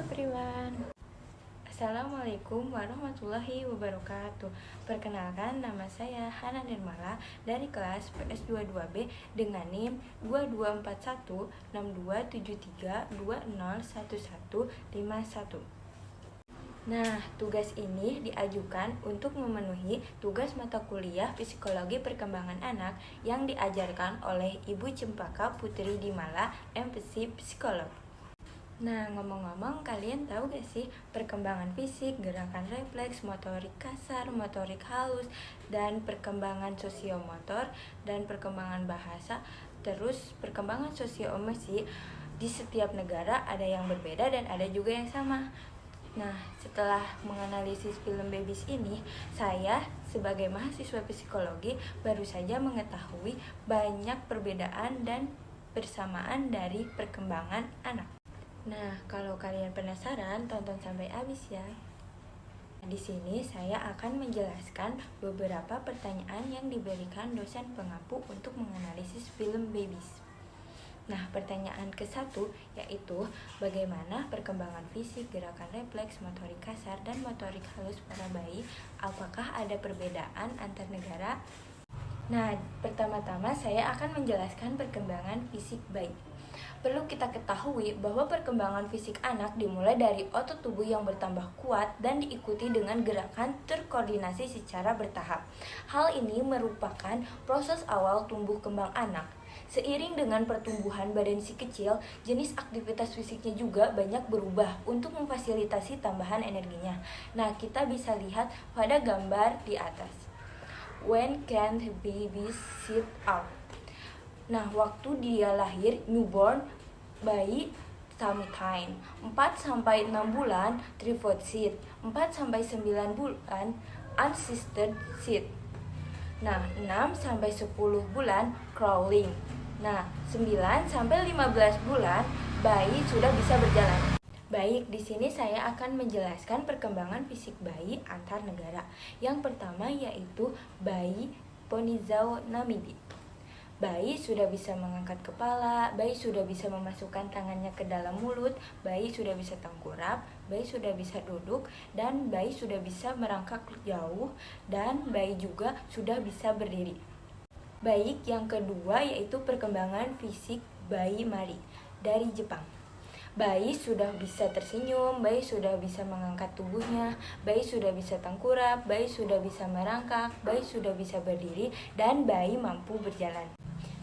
everyone. Assalamualaikum warahmatullahi wabarakatuh. Perkenalkan, nama saya Hana Nirmala dari kelas PS22B dengan NIM 22416273201151. Nah, tugas ini diajukan untuk memenuhi tugas mata kuliah Psikologi Perkembangan Anak yang diajarkan oleh Ibu Cempaka Putri Dimala, MPhil Psikolog. Nah, ngomong-ngomong, kalian tahu gak sih perkembangan fisik, gerakan refleks, motorik kasar, motorik halus, dan perkembangan sosiomotor, dan perkembangan bahasa, terus perkembangan sosioemosi di setiap negara ada yang berbeda dan ada juga yang sama. Nah, setelah menganalisis film Babies ini, saya sebagai mahasiswa psikologi baru saja mengetahui banyak perbedaan dan persamaan dari perkembangan anak. Nah, kalau kalian penasaran, tonton sampai habis ya. Di sini saya akan menjelaskan beberapa pertanyaan yang diberikan dosen pengampu untuk menganalisis film Babies. Nah, pertanyaan ke-1 yaitu bagaimana perkembangan fisik, gerakan refleks, motorik kasar, dan motorik halus pada bayi? Apakah ada perbedaan antar negara? Nah, pertama-tama saya akan menjelaskan perkembangan fisik bayi. Perlu kita ketahui bahwa perkembangan fisik anak dimulai dari otot tubuh yang bertambah kuat dan diikuti dengan gerakan terkoordinasi secara bertahap. Hal ini merupakan proses awal tumbuh kembang anak. Seiring dengan pertumbuhan badan si kecil, jenis aktivitas fisiknya juga banyak berubah untuk memfasilitasi tambahan energinya. Nah, kita bisa lihat pada gambar di atas. When can the baby sit up? Nah, waktu dia lahir, newborn, bayi tummy time, 4-6 bulan, tripod sit, 4-9 bulan, unassisted sit. Nah, 6-10 bulan, crawling. Nah, 9-15 bulan, bayi sudah bisa berjalan. Baik, di sini saya akan menjelaskan perkembangan fisik bayi antar negara. Yang pertama yaitu bayi Ponizhau Namibia. Bayi sudah bisa mengangkat kepala, bayi sudah bisa memasukkan tangannya ke dalam mulut, bayi sudah bisa tengkurap, bayi sudah bisa duduk, dan bayi sudah bisa merangkak jauh, dan bayi juga sudah bisa berdiri. Baik, yang kedua yaitu perkembangan fisik bayi Mari dari Jepang. Bayi sudah bisa tersenyum, bayi sudah bisa mengangkat tubuhnya, bayi sudah bisa tengkurap, bayi sudah bisa merangkak, bayi sudah bisa berdiri, dan bayi mampu berjalan.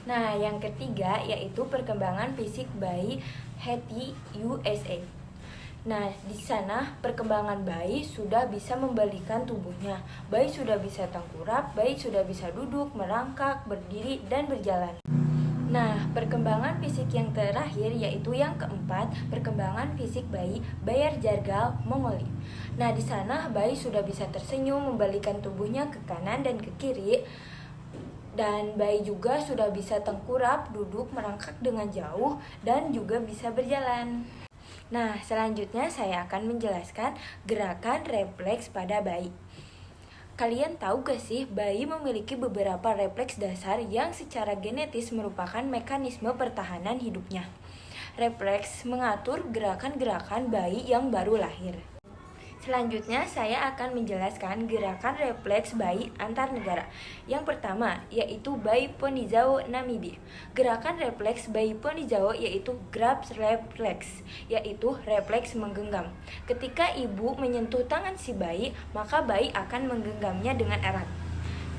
Nah, yang ketiga yaitu perkembangan fisik bayi Haiti, USA. Nah, di sana perkembangan bayi sudah bisa membalikan tubuhnya. Bayi sudah bisa tengkurap, bayi sudah bisa duduk, merangkak, berdiri, dan berjalan. Nah, perkembangan fisik yang terakhir yaitu yang keempat, perkembangan fisik bayi Bayer Jargal, Mongolia. Nah, di sana bayi sudah bisa tersenyum, membalikan tubuhnya ke kanan dan ke kiri. Dan bayi juga sudah bisa tengkurap, duduk, merangkak dengan jauh, dan juga bisa berjalan. Nah, selanjutnya saya akan menjelaskan gerakan refleks pada bayi. Kalian tahu gak sih, bayi memiliki beberapa refleks dasar yang secara genetis merupakan mekanisme pertahanan hidupnya. Refleks mengatur gerakan-gerakan bayi yang baru lahir. Selanjutnya saya akan menjelaskan gerakan refleks bayi antar negara. Yang pertama yaitu bayi Ponizhau Namibia. Gerakan refleks bayi Ponizhau yaitu grasp reflex, yaitu refleks menggenggam. Ketika ibu menyentuh tangan si bayi, maka bayi akan menggenggamnya dengan erat.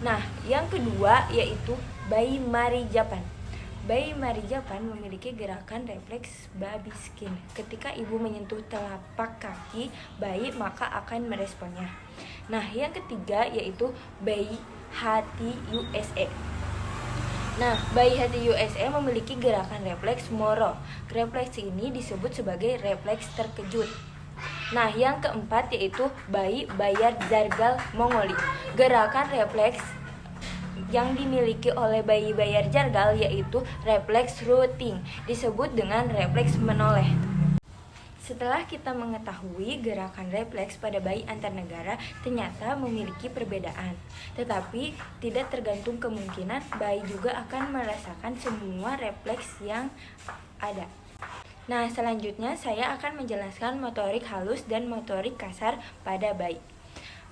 Nah, yang kedua yaitu bayi Mari Japan. Bayi Mari Japan memiliki gerakan refleks baby skin. Ketika ibu menyentuh telapak kaki bayi, maka akan meresponnya. Nah, yang ketiga yaitu bayi Haiti, USA. Nah, bayi Haiti, USA memiliki gerakan refleks Moro. Refleks ini disebut sebagai refleks terkejut. Nah, yang keempat yaitu bayi Bayer Jargal, Mongolia. Gerakan refleks yang dimiliki oleh bayi Bayer Jargal yaitu refleks rooting, disebut dengan refleks menoleh. Setelah kita mengetahui gerakan refleks pada bayi antar negara ternyata memiliki perbedaan, tetapi tidak tergantung kemungkinan bayi juga akan merasakan semua refleks yang ada. Nah, selanjutnya saya akan menjelaskan motorik halus dan motorik kasar pada bayi.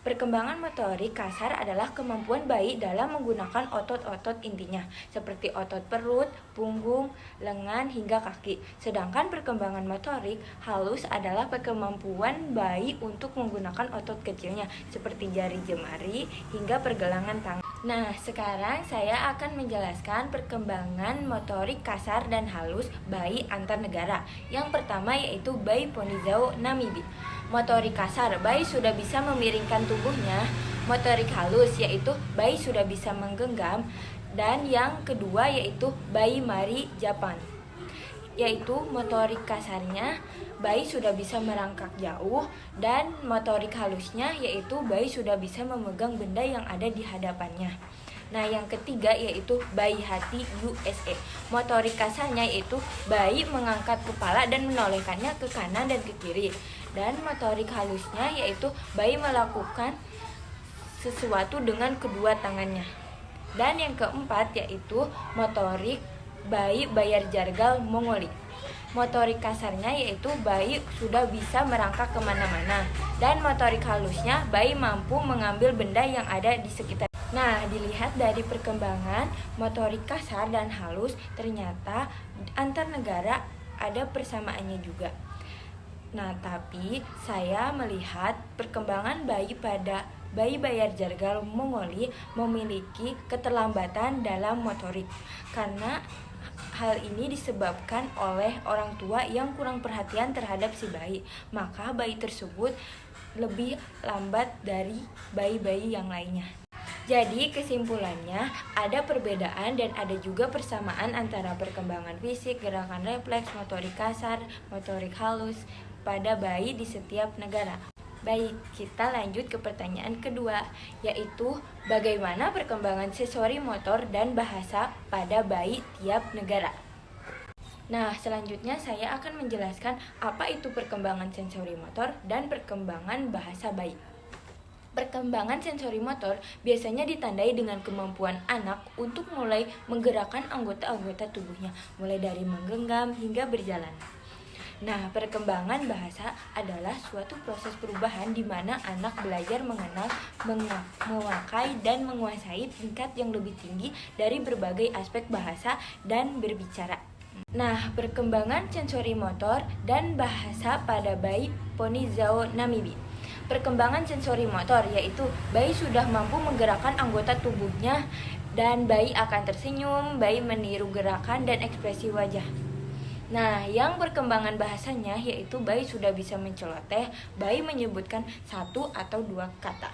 Perkembangan motorik kasar adalah kemampuan bayi dalam menggunakan otot-otot intinya, seperti otot perut, punggung, lengan, hingga kaki. Sedangkan perkembangan motorik halus adalah kemampuan bayi untuk menggunakan otot kecilnya, seperti jari jemari hingga pergelangan tangan. Nah, sekarang saya akan menjelaskan perkembangan motorik kasar dan halus bayi antar negara. Yang pertama yaitu bayi Ponizhau Namibia. Motorik kasar, bayi sudah bisa memiringkan tubuhnya. Motorik halus, yaitu bayi sudah bisa menggenggam. Dan yang kedua yaitu bayi Mari Jepang, yaitu motorik kasarnya bayi sudah bisa merangkak jauh, dan motorik halusnya yaitu bayi sudah bisa memegang benda yang ada di hadapannya. Nah, yang ketiga yaitu bayi hati USA. Motorik kasarnya yaitu bayi mengangkat kepala dan menolehkannya ke kanan dan ke kiri. Dan motorik halusnya yaitu bayi melakukan sesuatu dengan kedua tangannya. Dan yang keempat yaitu motorik bayi Bayar Jargal Mongoli. Motorik kasarnya yaitu bayi sudah bisa merangkak kemana-mana. Dan motorik halusnya bayi mampu mengambil benda yang ada di sekitar. Nah, dilihat dari perkembangan motorik kasar dan halus, ternyata antar negara ada persamaannya juga. Nah, tapi saya melihat perkembangan bayi pada bayi Bayar Jargal Mongoli memiliki keterlambatan dalam motorik, karena hal ini disebabkan oleh orang tua yang kurang perhatian terhadap si bayi. Maka bayi tersebut lebih lambat dari bayi-bayi yang lainnya. Jadi kesimpulannya ada perbedaan dan ada juga persamaan antara perkembangan fisik, gerakan refleks, motorik kasar, motorik halus pada bayi di setiap negara. Baik, kita lanjut ke pertanyaan kedua, yaitu bagaimana perkembangan sensori motor dan bahasa pada bayi tiap negara. Nah, selanjutnya saya akan menjelaskan apa itu perkembangan sensori motor dan perkembangan bahasa bayi. Perkembangan sensori motor biasanya ditandai dengan kemampuan anak untuk mulai menggerakkan anggota-anggota tubuhnya, mulai dari menggenggam hingga berjalan. Nah, perkembangan bahasa adalah suatu proses perubahan di mana anak belajar mengenal, memakai, dan menguasai tingkat yang lebih tinggi dari berbagai aspek bahasa dan berbicara. Nah, perkembangan sensori motor dan bahasa pada bayi Ponizhau Namibia. Perkembangan sensori motor yaitu bayi sudah mampu menggerakkan anggota tubuhnya dan bayi akan tersenyum, bayi meniru gerakan dan ekspresi wajah. Nah, yang perkembangan bahasanya yaitu bayi sudah bisa menceloteh, bayi menyebutkan satu atau dua kata.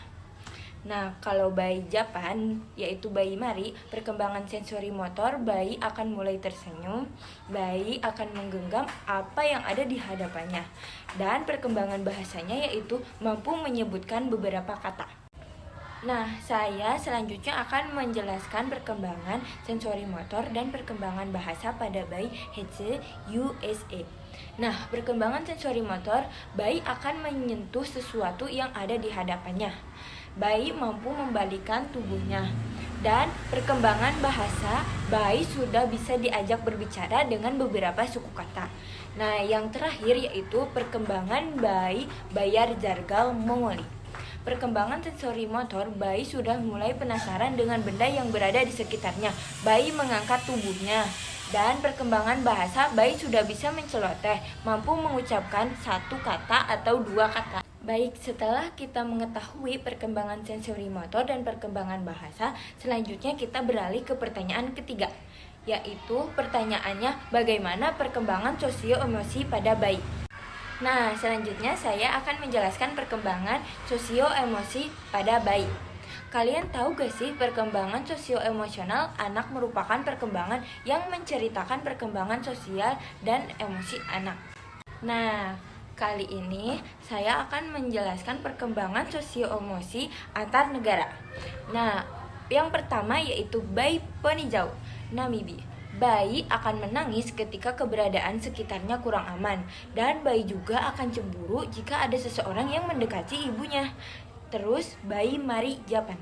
Nah, kalau bayi Jepang, yaitu bayi Mari, perkembangan sensori motor, bayi akan mulai tersenyum, bayi akan menggenggam apa yang ada di hadapannya. Dan perkembangan bahasanya yaitu mampu menyebutkan beberapa kata. Nah, saya selanjutnya akan menjelaskan perkembangan sensori motor dan perkembangan bahasa pada bayi Hetse USA. Nah, perkembangan sensori motor, bayi akan menyentuh sesuatu yang ada di hadapannya. Bayi mampu membalikkan tubuhnya. Dan perkembangan bahasa, bayi sudah bisa diajak berbicara dengan beberapa suku kata. Nah, yang terakhir yaitu perkembangan bayi Bayar Jargal Mongoli. Perkembangan sensori motor, bayi sudah mulai penasaran dengan benda yang berada di sekitarnya. Bayi mengangkat tubuhnya. Dan perkembangan bahasa, bayi sudah bisa menceloteh, mampu mengucapkan satu kata atau dua kata. Baik, setelah kita mengetahui perkembangan sensori motor dan perkembangan bahasa, selanjutnya kita beralih ke pertanyaan ketiga, yaitu pertanyaannya bagaimana perkembangan sosio-emosi pada bayi. Nah, selanjutnya saya akan menjelaskan perkembangan sosio-emosi pada bayi. Kalian tahu gak sih perkembangan sosio-emosional anak merupakan perkembangan yang menceritakan perkembangan sosial dan emosi anak. Nah, kali ini saya akan menjelaskan perkembangan sosio-emosi antar negara. Nah, yang pertama yaitu bayi Ponizhau Namibia. Bayi akan menangis ketika keberadaan sekitarnya kurang aman, dan bayi juga akan cemburu jika ada seseorang yang mendekati ibunya. Terus bayi Mari Jepang.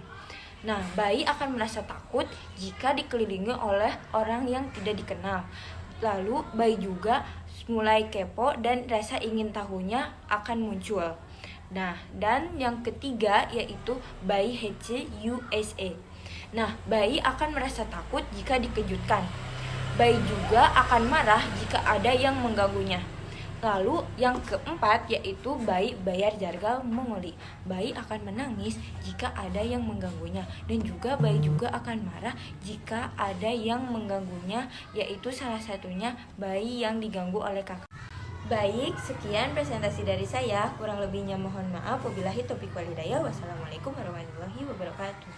Nah, bayi akan merasa takut jika dikelilingi oleh orang yang tidak dikenal. Lalu bayi juga mulai kepo dan rasa ingin tahunya akan muncul. Nah, dan yang ketiga yaitu bayi Hece USA. Nah, bayi akan merasa takut jika dikejutkan. Bayi juga akan marah jika ada yang mengganggunya. Lalu yang keempat yaitu bayi bayar jargal mengoli. Bayi akan menangis jika ada yang mengganggunya, dan juga bayi juga akan marah jika ada yang mengganggunya, yaitu salah satunya bayi yang diganggu oleh kakak. Baik, sekian presentasi dari saya. Kurang lebihnya mohon maaf. Wabillahi taufiq wal hidayah. Wassalamualaikum warahmatullahi wabarakatuh.